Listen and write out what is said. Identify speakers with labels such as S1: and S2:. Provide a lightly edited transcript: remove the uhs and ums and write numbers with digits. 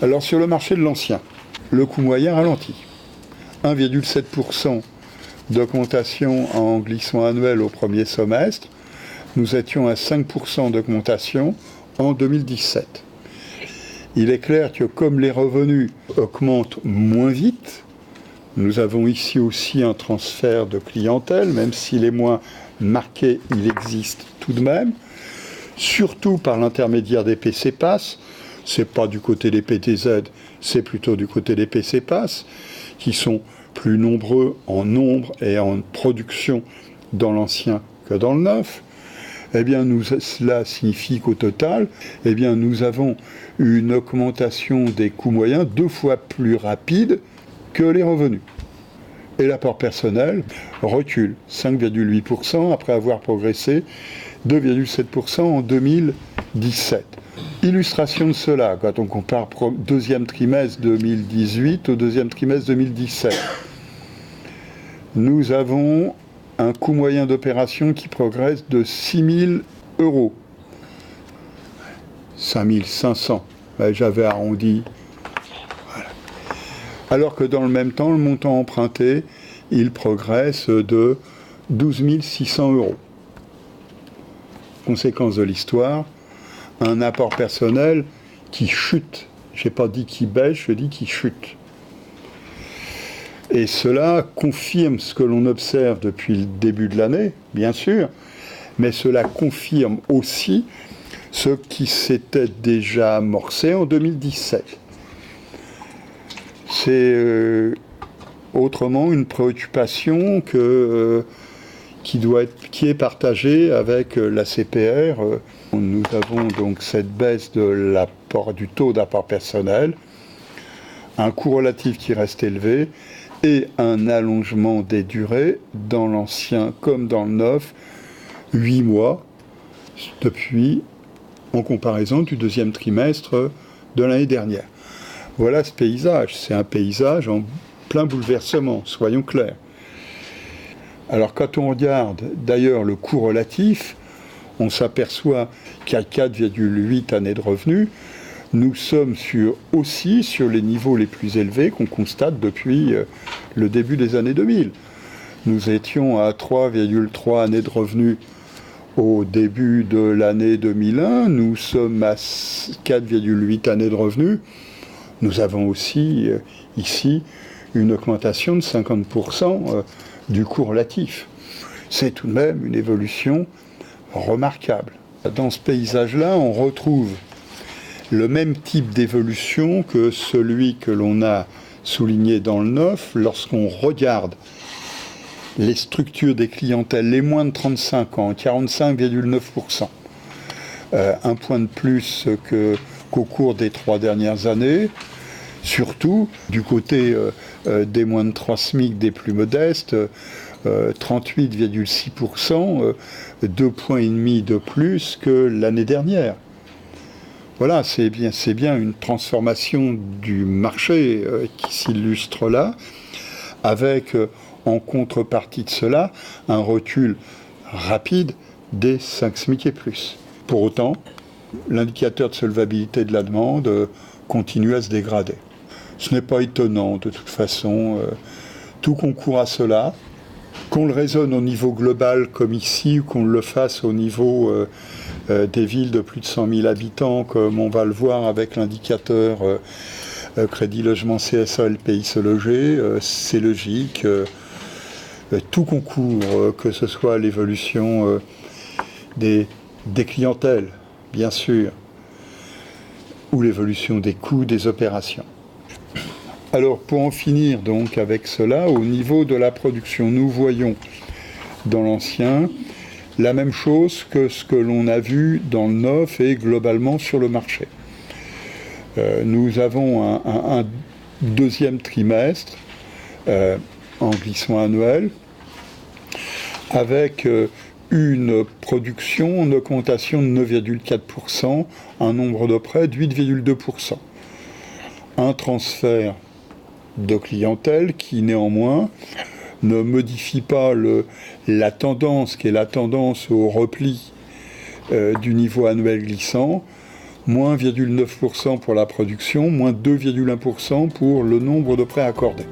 S1: Alors sur le marché de l'ancien, le coût moyen ralentit. 1,7% d'augmentation en glissement annuel au premier semestre. Nous étions à 5% d'augmentation en 2017. Il est clair que comme les revenus augmentent moins vite, nous avons ici aussi un transfert de clientèle, même s'il est moins marqué, il existe tout de même, surtout par l'intermédiaire des PC Pass. C'est pas du côté des PTZ, c'est plutôt du côté des PC Pass, qui sont plus nombreux en nombre et en production dans l'ancien que dans le neuf. Eh bien, cela signifie qu'au total, eh bien, nous avons une augmentation des coûts moyens 2 fois plus rapide que les revenus. Et l'apport personnel recule 5,8% après avoir progressé 2,7% en 2017. Illustration de cela, quand on compare deuxième trimestre 2018 au deuxième trimestre 2017. Nous avons un coût moyen d'opération qui progresse de 6 000 €. 5 500, j'avais arrondi. Voilà. Alors que dans le même temps, le montant emprunté, il progresse de 12 600 €. Conséquence de l'histoire, un apport personnel qui chute. Je n'ai pas dit qui baisse, je dis qui chute. Et cela confirme ce que l'on observe depuis le début de l'année, bien sûr, mais cela confirme aussi ce qui s'était déjà amorcé en 2017. C'est autrement une préoccupation qui est partagée avec la CPR. Nous avons donc cette baisse du taux d'apport personnel, un coût relatif qui reste élevé, et un allongement des durées dans l'ancien comme dans le neuf, 8 mois, en comparaison du deuxième trimestre de l'année dernière. Voilà ce paysage, c'est un paysage en plein bouleversement, soyons clairs. Alors quand on regarde d'ailleurs le coût relatif, on s'aperçoit qu'à 4,8 années de revenus, nous sommes aussi sur les niveaux les plus élevés qu'on constate depuis le début des années 2000. Nous étions à 3,3 années de revenus au début de l'année 2001. Nous sommes à 4,8 années de revenus. Nous avons aussi ici une augmentation de 50% du coût relatif. C'est tout de même une évolution remarquable. Dans ce paysage-là, on retrouve le même type d'évolution que celui que l'on a souligné dans le neuf lorsqu'on regarde les structures des clientèles les moins de 35 ans, 45,9%. Un point de plus qu'au cours des 3 dernières années, surtout du côté des moins de 3 SMIC, des plus modestes, 38,6%, 2,5 points de plus que l'année dernière. Voilà, c'est bien une transformation du marché qui s'illustre là, avec en contrepartie de cela un recul rapide des 5 SMIC et plus. Pour autant, l'indicateur de solvabilité de la demande continue à se dégrader. Ce n'est pas étonnant de toute façon, tout concourt à cela. Qu'on le raisonne au niveau global comme ici, ou qu'on le fasse au niveau des villes de plus de 100 000 habitants, comme on va le voir avec l'indicateur Crédit Logement CSA LPI Se Loger, c'est logique. Tout concourt, que ce soit l'évolution des clientèles, bien sûr, ou l'évolution des coûts des opérations. Alors, pour en finir donc avec cela, au niveau de la production, nous voyons dans l'ancien la même chose que ce que l'on a vu dans le neuf et globalement sur le marché. Nous avons un deuxième trimestre en glissement annuel avec une production en augmentation de 9,4%, un nombre de prêts de 8,2%. Un transfert de clientèle qui néanmoins ne modifie pas la tendance qui est la tendance au repli du niveau annuel glissant, moins 1,9% pour la production, moins 2,1% pour le nombre de prêts accordés.